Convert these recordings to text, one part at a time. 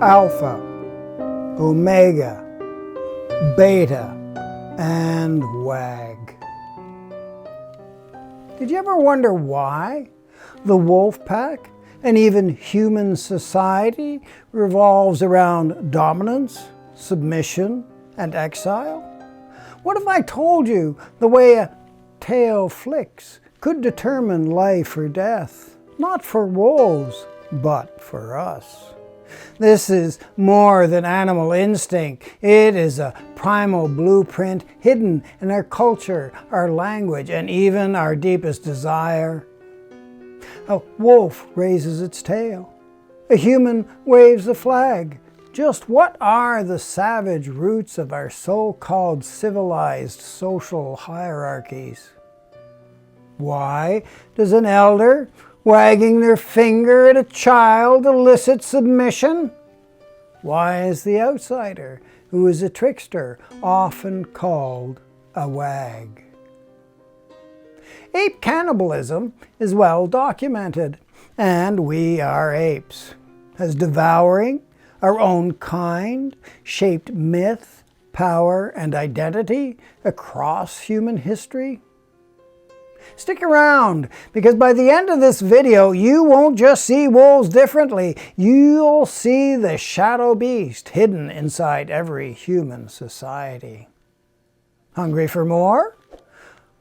alpha, omega, beta, and wag. Did you ever wonder why the wolf pack and even human society revolves around dominance, submission, and exile? What if I told you the way a tail flicks could determine life or death? Not for wolves, but for us. This is more than animal instinct. It is a primal blueprint hidden in our culture, our language, and even our deepest desire. A wolf raises its tail. A human waves a flag. Just what are the savage roots of our so-called civilized social hierarchies? Why does an elder wagging their finger at a child elicit submission? Why is the outsider, who is a trickster, often called a wag? Ape cannibalism is well documented, and we are apes. Has devouring our own kind shaped myth, power, and identity across human history? Stick around, because by the end of this video, you won't just see wolves differently. You'll see the shadow beast hidden inside every human society. Hungry for more?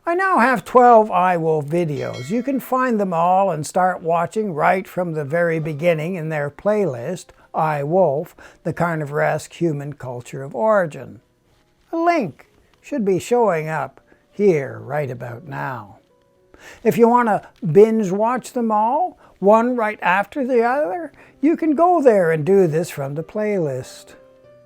I now have 12 iWolf videos. You can find them all and start watching right from the very beginning in their playlist, iWolf, The Carnivoresque Human Culture of Origin. A link should be showing up here right about now. If you want to binge watch them all, one right after the other, you can go there and do this from the playlist.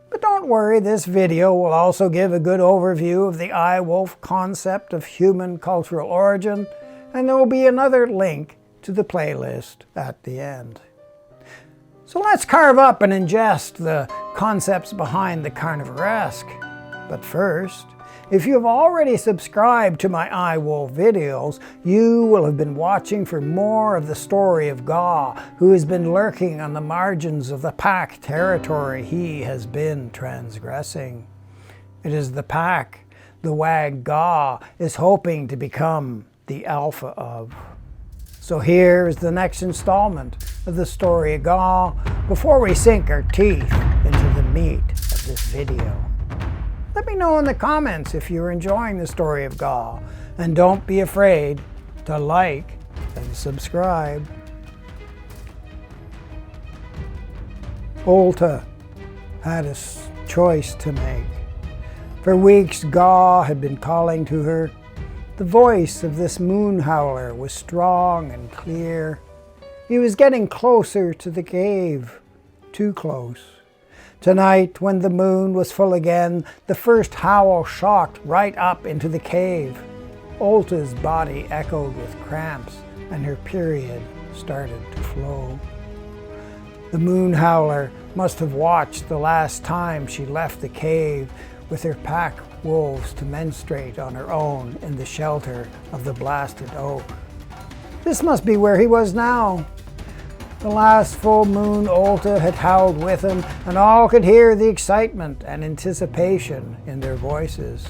But don't worry, this video will also give a good overview of the iWolf concept of human cultural origin, and there will be another link to the playlist at the end. So let's carve up and ingest the concepts behind the Carnivoresque. But first, if you have already subscribed to my iWolf videos, you will have been watching for more of the Story of Gaw, who has been lurking on the margins of the pack territory he has been transgressing. It is the pack the wag Gaw is hoping to become the alpha of. So here is the next installment of the Story of Gaw before we sink our teeth into the meat of this video. Let me know in the comments if you're enjoying the Story of Gaw, and don't be afraid to like and subscribe. Olta had a choice to make. For weeks, Gaw had been calling to her. The voice of this moon howler was strong and clear. He was getting closer to the cave, too close. Tonight, when the moon was full again, the first howl shocked right up into the cave. Olta's body echoed with cramps, and her period started to flow. The moon howler must have watched the last time she left the cave with her pack wolves to menstruate on her own in the shelter of the blasted oak. This must be where he was now. The last full moon Olta had howled with him, and all could hear the excitement and anticipation in their voices.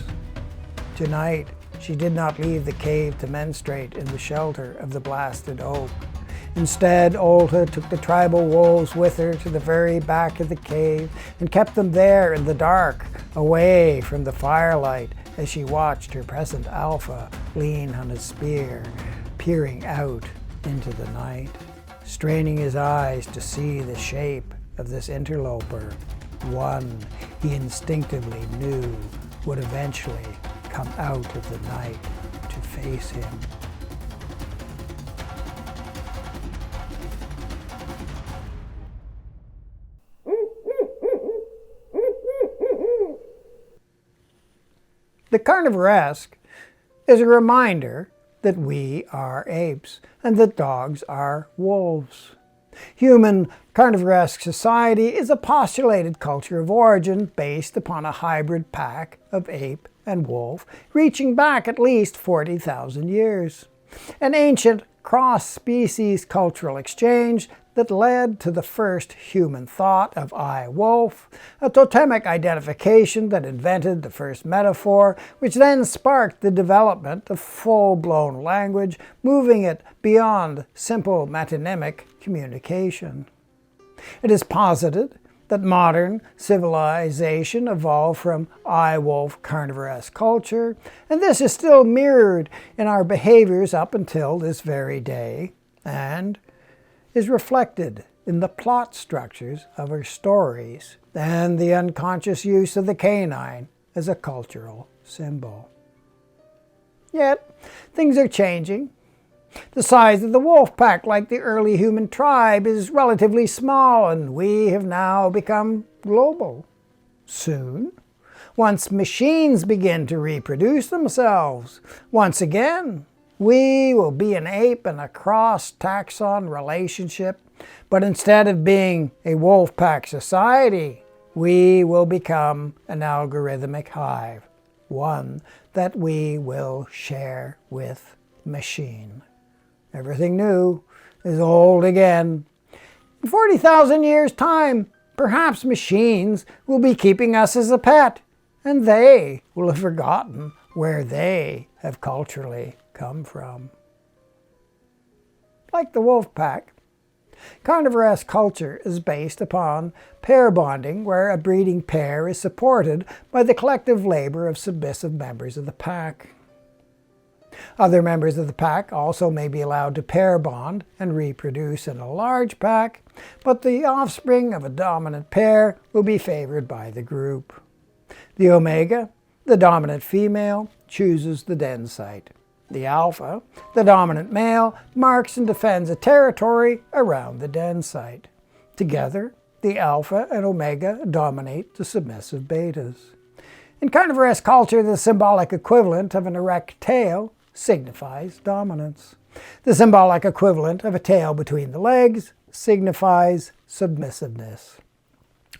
Tonight, she did not leave the cave to menstruate in the shelter of the blasted oak. Instead, Olta took the tribal wolves with her to the very back of the cave and kept them there in the dark, away from the firelight, as she watched her present alpha lean on his spear, peering out into the night. Straining his eyes to see the shape of this interloper, one he instinctively knew would eventually come out of the night to face him. The Carnivoresque is a reminder that we are apes and that dogs are wolves. Human carnivoresque society is a postulated culture of origin based upon a hybrid pack of ape and wolf reaching back at least 40,000 years. An ancient cross-species cultural exchange that led to the first human thought of I, wolf, a totemic identification that invented the first metaphor, which then sparked the development of full-blown language, moving it beyond simple metonymic communication. It is posited that modern civilization evolved from I-wolf carnivoresque culture, and this is still mirrored in our behaviors up until this very day, and is reflected in the plot structures of our stories and the unconscious use of the canine as a cultural symbol. Yet, things are changing. The size of the wolf pack, like the early human tribe, is relatively small, and we have now become global. Soon, once machines begin to reproduce themselves, once again, we will be an ape in a cross-taxon relationship, but instead of being a wolf pack society, we will become an algorithmic hive, one that we will share with machine. Everything new is old again. In 40,000 years' time, perhaps machines will be keeping us as a pet, and they will have forgotten where they have culturally come from. Like the wolf pack, carnivoresque culture is based upon pair bonding, where a breeding pair is supported by the collective labor of submissive members of the pack. Other members of the pack also may be allowed to pair bond and reproduce in a large pack, but the offspring of a dominant pair will be favored by the group. The omega, the dominant female, chooses the den site. The alpha, the dominant male, marks and defends a territory around the den site. Together, the alpha and omega dominate the submissive betas. In carnivoresque culture, the symbolic equivalent of an erect tail signifies dominance. The symbolic equivalent of a tail between the legs signifies submissiveness.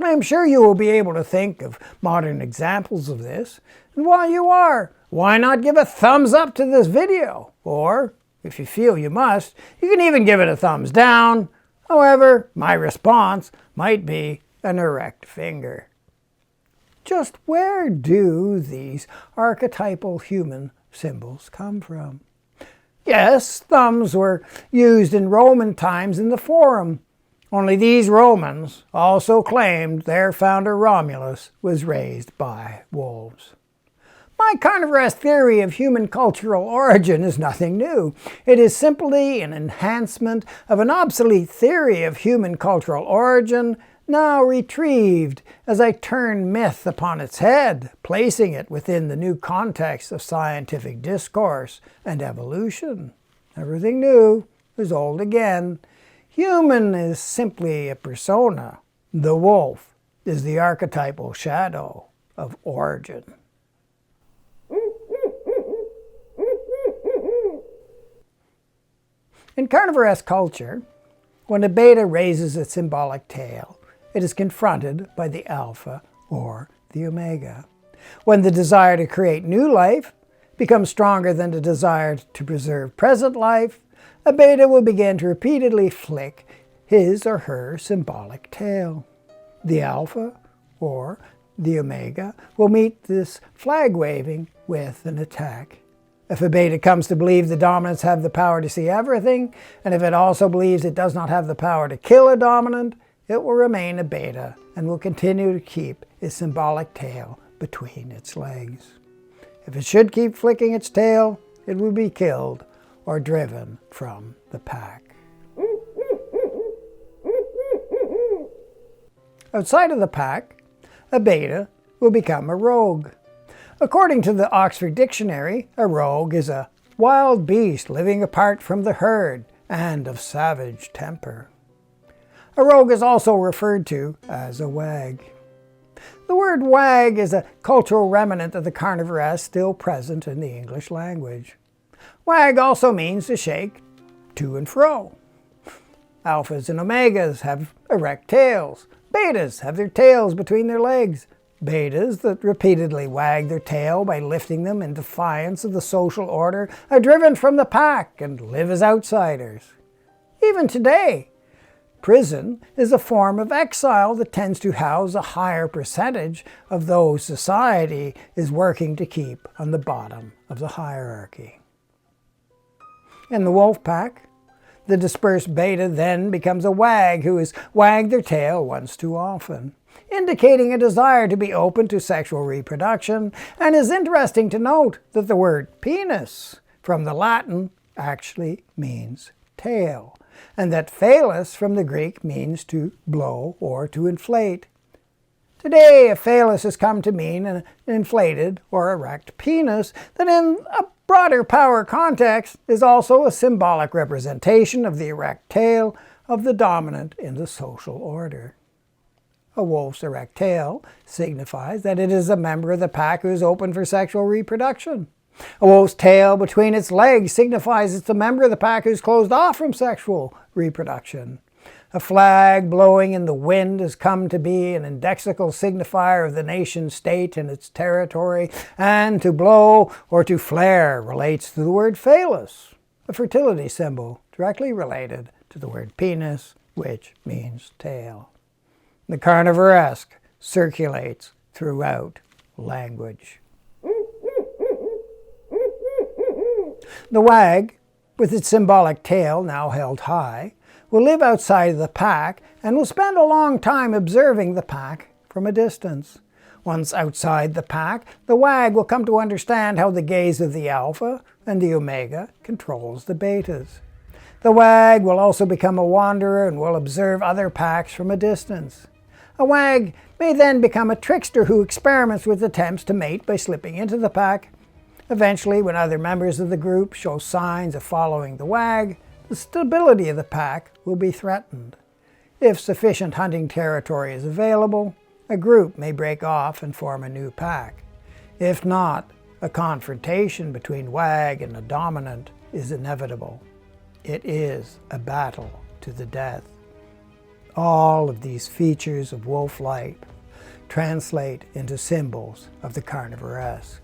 I am sure you will be able to think of modern examples of this, and while you are, why not give a thumbs up to this video? Or, if you feel you must, you can even give it a thumbs down. However, my response might be an erect finger. Just where do these archetypal human symbols come from? Yes, thumbs were used in Roman times in the Forum. Only these Romans also claimed their founder Romulus was raised by wolves. My carnivoresque theory of human cultural origin is nothing new. It is simply an enhancement of an obsolete theory of human cultural origin, now retrieved as I turn myth upon its head, placing it within the new context of scientific discourse and evolution. Everything new is old again. Human is simply a persona. The wolf is the archetypal shadow of origin. In carnivoresque culture, when a beta raises its symbolic tail, it is confronted by the alpha or the omega. When the desire to create new life becomes stronger than the desire to preserve present life, a beta will begin to repeatedly flick his or her symbolic tail. The alpha or the omega will meet this flag waving with an attack. If a beta comes to believe the dominants have the power to see everything, and if it also believes it does not have the power to kill a dominant, it will remain a beta and will continue to keep its symbolic tail between its legs. If it should keep flicking its tail, it will be killed or driven from the pack. Outside of the pack, a beta will become a rogue. According to the Oxford Dictionary, a rogue is a wild beast living apart from the herd and of savage temper. A rogue is also referred to as a wag. The word wag is a cultural remnant of the carnivoresque still present in the English language. Wag also means to shake to and fro. Alphas and omegas have erect tails. Betas have their tails between their legs. Betas that repeatedly wag their tail by lifting them in defiance of the social order are driven from the pack and live as outsiders. Even today, Prison is a form of exile that tends to house a higher percentage of those society is working to keep on the bottom of the hierarchy. In the wolf pack, the dispersed beta then becomes a wag who has wagged their tail once too often, indicating a desire to be open to sexual reproduction, and is interesting to note that the word penis from the Latin actually means tail, and that phallus from the Greek means to blow or to inflate. Today, a phallus has come to mean an inflated or erect penis that in a broader power context is also a symbolic representation of the erect tail of the dominant in the social order. A wolf's erect tail signifies that it is a member of the pack who is open for sexual reproduction. A wolf's tail between its legs signifies it's a member of the pack who's closed off from sexual reproduction. A flag blowing in the wind has come to be an indexical signifier of the nation-state and its territory, and to blow or to flare relates to the word phallus, a fertility symbol directly related to the word penis, which means tail. The carnivoresque circulates throughout language. The wag, with its symbolic tail now held high, will live outside of the pack and will spend a long time observing the pack from a distance. Once outside the pack, the wag will come to understand how the gaze of the alpha and the omega controls the betas. The wag will also become a wanderer and will observe other packs from a distance. A wag may then become a trickster who experiments with attempts to mate by slipping into the pack. Eventually, when other members of the group show signs of following the wag, the stability of the pack will be threatened. If sufficient hunting territory is available, a group may break off and form a new pack. If not, a confrontation between wag and the dominant is inevitable. It is a battle to the death. All of these features of wolf life translate into symbols of the carnivoresque.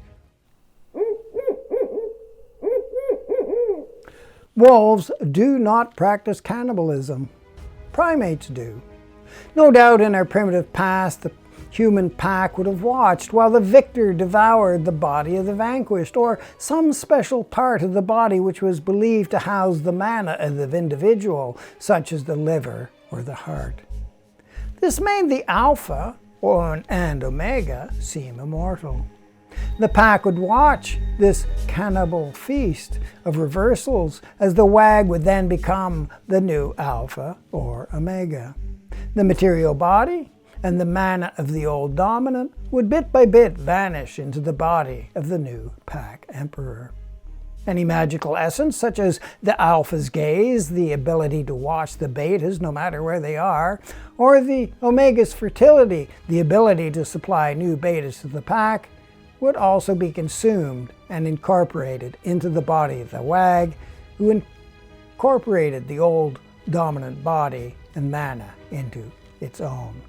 Wolves do not practice cannibalism. Primates do. No doubt in our primitive past, the human pack would have watched while the victor devoured the body of the vanquished, or some special part of the body which was believed to house the mana of the individual, such as the liver or the heart. This made the alpha and omega seem immortal. The pack would watch this cannibal feast of reversals as the wag would then become the new alpha or omega. The material body and the mana of the old dominant would bit by bit vanish into the body of the new pack emperor. Any magical essence, such as the alpha's gaze, the ability to watch the betas no matter where they are, or the omega's fertility, the ability to supply new betas to the pack, would also be consumed and incorporated into the body of the wag, who incorporated the old dominant body and mana into its own.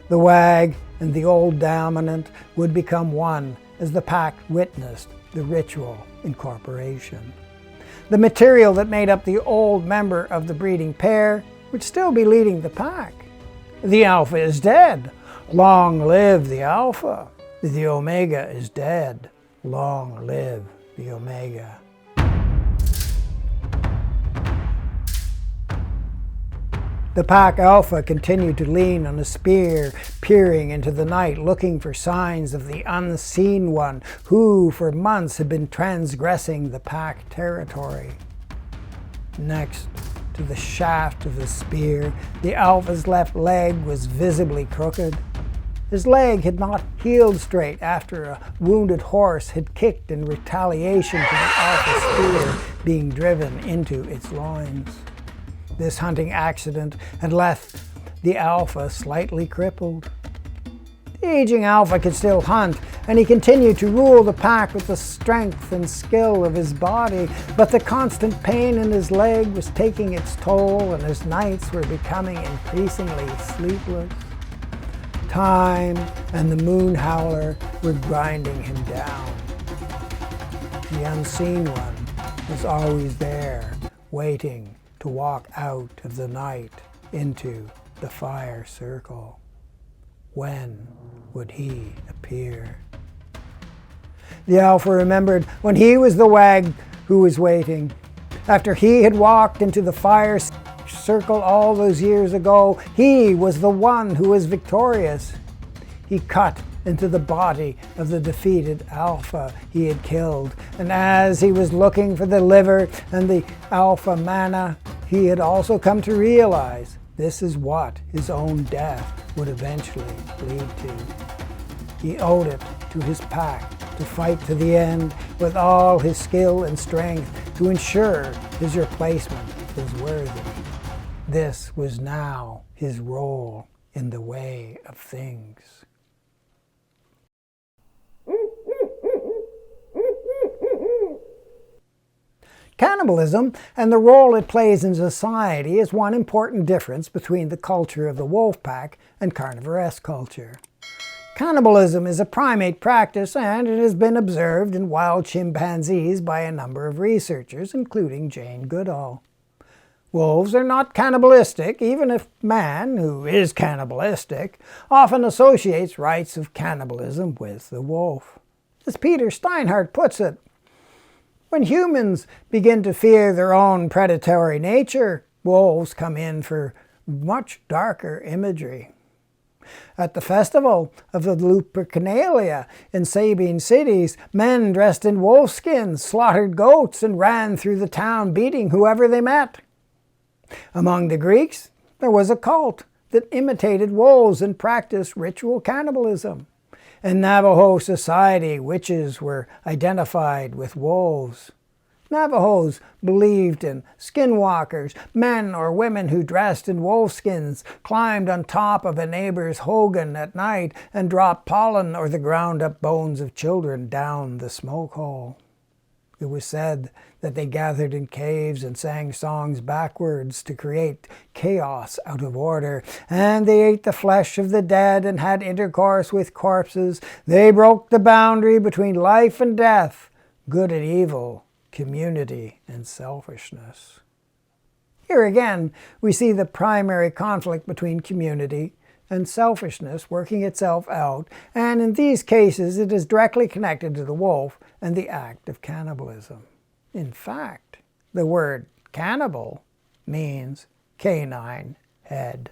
The wag and the old dominant would become one as the pack witnessed the ritual incorporation. The material that made up the old member of the breeding pair would still be leading the pack. The alpha is dead. Long live the alpha. The omega is dead. Long live the omega. The pack alpha continued to lean on a spear, peering into the night, looking for signs of the unseen one, who for months had been transgressing the pack territory. Next to the shaft of the spear, the alpha's left leg was visibly crooked. His leg had not healed straight after a wounded horse had kicked in retaliation to the alpha spear being driven into its loins. This hunting accident had left the alpha slightly crippled. The aging alpha could still hunt, and he continued to rule the pack with the strength and skill of his body, but the constant pain in his leg was taking its toll, and his nights were becoming increasingly sleepless. Time and the moon howler were grinding him down. The unseen one was always there, waiting to walk out of the night into the fire circle. When would he appear? The Alpha remembered when he was the wag who was waiting. After he had walked into the fire circle all those years ago, he was the one who was victorious. He cut into the body of the defeated Alpha he had killed, and as he was looking for the liver and the Alpha mana, he had also come to realize this is what his own death would eventually lead to. He owed it to his pack to fight to the end with all his skill and strength to ensure his replacement was worthy. This was now his role in the way of things. Cannibalism and the role it plays in society is one important difference between the culture of the wolf pack and carnivoresque culture. Cannibalism is a primate practice, and it has been observed in wild chimpanzees by a number of researchers, including Jane Goodall. Wolves are not cannibalistic, even if man, who is cannibalistic, often associates rites of cannibalism with the wolf. As Peter Steinhardt puts it, when humans begin to fear their own predatory nature, wolves come in for much darker imagery. At the festival of the Lupercalia in Sabine cities, men dressed in wolf skins slaughtered goats and ran through the town beating whoever they met. Among the Greeks, there was a cult that imitated wolves and practiced ritual cannibalism. In Navajo society, witches were identified with wolves. Navajos believed in skinwalkers, men or women who dressed in wolfskins, climbed on top of a neighbor's hogan at night and dropped pollen or the ground-up bones of children down the smoke hole. It was said that they gathered in caves and sang songs backwards to create chaos out of order, and they ate the flesh of the dead and had intercourse with corpses. They broke the boundary between life and death, good and evil, community and selfishness. Here again, we see the primary conflict between community and selfishness working itself out, and in these cases it is directly connected to the wolf and the act of cannibalism. In fact, the word cannibal means canine head.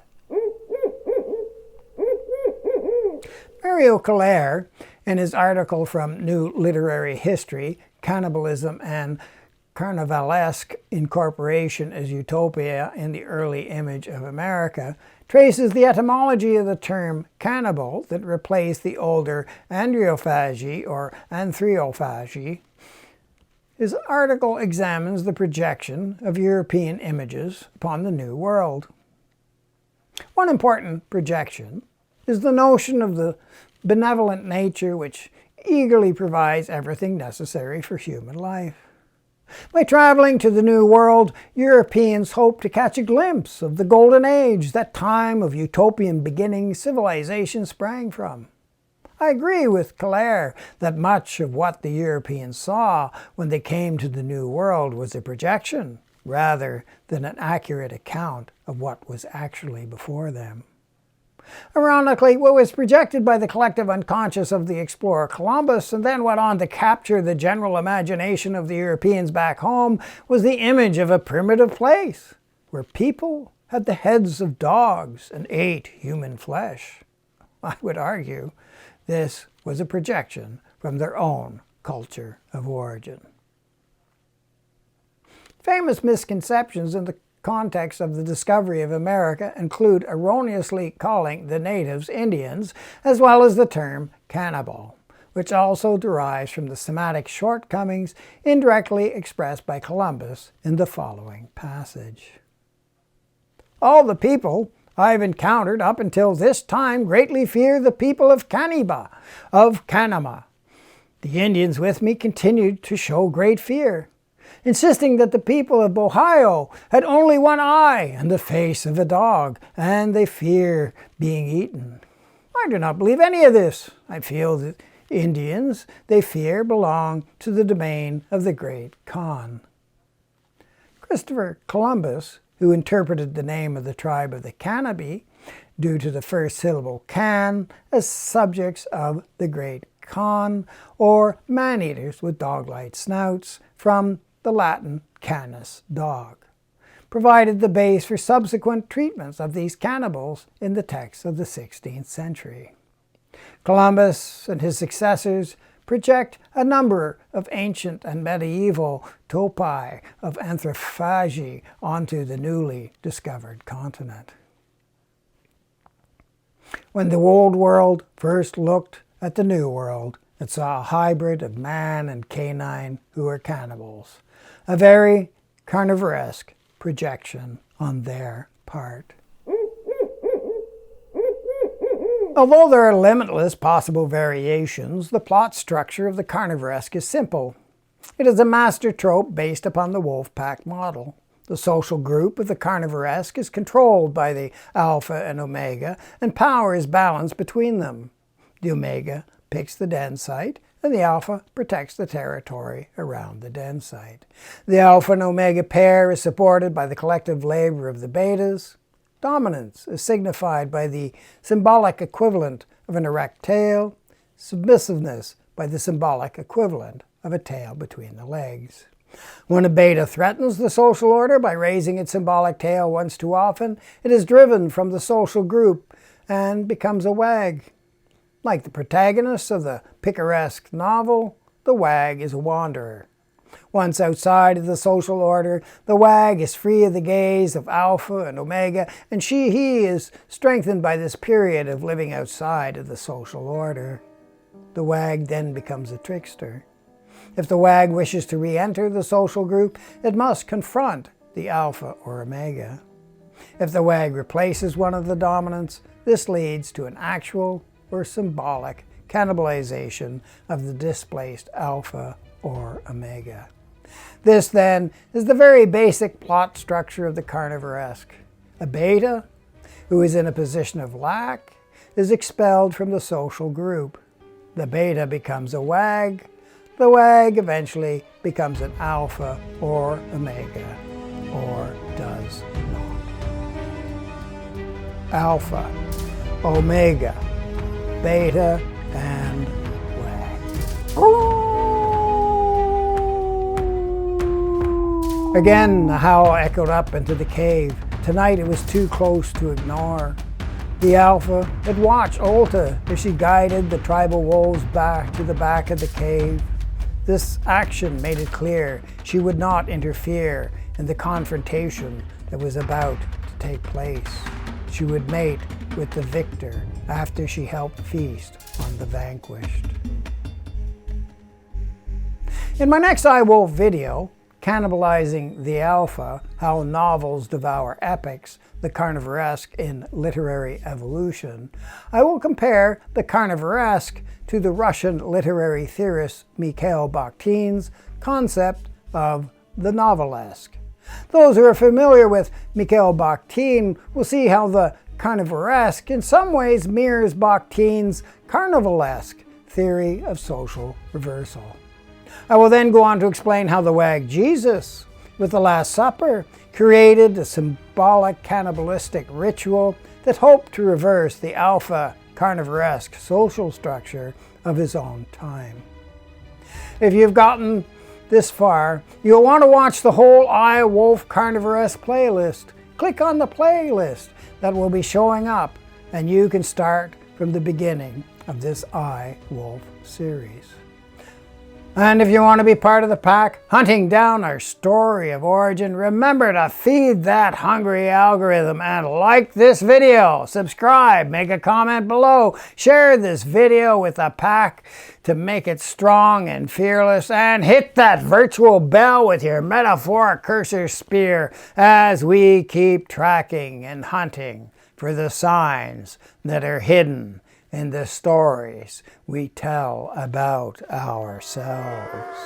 Mario Calere, in his article from New Literary History, Cannibalism and Carnivalesque Incorporation as Utopia in the Early Image of America, traces the etymology of the term cannibal that replaced the older andriophagy or anthropophagy. His article examines the projection of European images upon the New World. One important projection is the notion of the benevolent nature which eagerly provides everything necessary for human life. By traveling to the New World, Europeans hoped to catch a glimpse of the Golden Age, that time of utopian beginning civilization sprang from. I agree with Calere that much of what the Europeans saw when they came to the New World was a projection, rather than an accurate account of what was actually before them. Ironically, what was projected by the collective unconscious of the explorer Columbus and then went on to capture the general imagination of the Europeans back home was the image of a primitive place where people had the heads of dogs and ate human flesh. I would argue this was a projection from their own culture of origin. Famous misconceptions in the context of the discovery of America include erroneously calling the natives Indians, as well as the term cannibal, which also derives from the semantic shortcomings indirectly expressed by Columbus in the following passage. All the people I've encountered up until this time greatly fear the people of Cannibal, of Canama. The Indians with me continued to show great fear, insisting that the people of Ohio had only one eye and the face of a dog, and they fear being eaten. I do not believe any of this. I feel that Indians they fear belong to the domain of the great Khan. Christopher Columbus who interpreted the name of the tribe of the Cannibi, due to the first syllable can, as subjects of the great Khan, or man-eaters with dog-like snouts, from the Latin canis, dog, provided the base for subsequent treatments of these cannibals in the texts of the 16th century. Columbus and his successors project a number of ancient and medieval topi of anthrophagy onto the newly discovered continent. When the Old World first looked at the New World, it saw a hybrid of man and canine who are cannibals, a very carnivoresque projection on their part. Although there are limitless possible variations, the plot structure of the carnivoresque is simple. It is a master trope based upon the wolf pack model. The social group of the carnivoresque is controlled by the alpha and omega, and power is balanced between them. The omega picks the den site, and the alpha protects the territory around the den site. The alpha and omega pair is supported by the collective labor of the betas. Dominance is signified by the symbolic equivalent of an erect tail, submissiveness by the symbolic equivalent of a tail between the legs. When a beta threatens the social order by raising its symbolic tail once too often, it is driven from the social group and becomes a wag. Like the protagonist of the picaresque novel, the wag is a wanderer. Once outside of the social order, the wag is free of the gaze of alpha and omega, and he is strengthened by this period of living outside of the social order. The wag then becomes a trickster. If the wag wishes to re-enter the social group, it must confront the alpha or omega. If the wag replaces one of the dominants, this leads to an actual or symbolic cannibalization of the displaced alpha or omega. This, then, is the very basic plot structure of the carnivoresque. A beta, who is in a position of lack, is expelled from the social group. The beta becomes a wag. The wag eventually becomes an alpha or omega, or does not. Alpha, omega, beta, and wag. Again, the howl echoed up into the cave. Tonight it was too close to ignore. The alpha had watched Olta as she guided the tribal wolves back to the back of the cave. This action made it clear she would not interfere in the confrontation that was about to take place. She would mate with the victor after she helped feast on the vanquished. In my next iWolf video, Cannibalizing the Alpha, How Novels Devour Epics, the Carnivoresque in Literary Evolution, I will compare the Carnivoresque to the Russian literary theorist Mikhail Bakhtin's concept of the novelesque. Those who are familiar with Mikhail Bakhtin will see how the Carnivoresque in some ways mirrors Bakhtin's carnivalesque theory of social reversal. I will then go on to explain how the wag Jesus, with the Last Supper, created a symbolic cannibalistic ritual that hoped to reverse the alpha carnivoresque social structure of his own time. If you've gotten this far, you'll want to watch the whole iWolf Carnivoresque playlist. Click on the playlist that will be showing up, and you can start from the beginning of this iWolf series. And if you want to be part of the pack, hunting down our story of origin, remember to feed that hungry algorithm and like this video, subscribe, make a comment below, share this video with the pack to make it strong and fearless, and hit that virtual bell with your metaphoric cursor spear as we keep tracking and hunting for the signs that are hidden in the stories we tell about ourselves.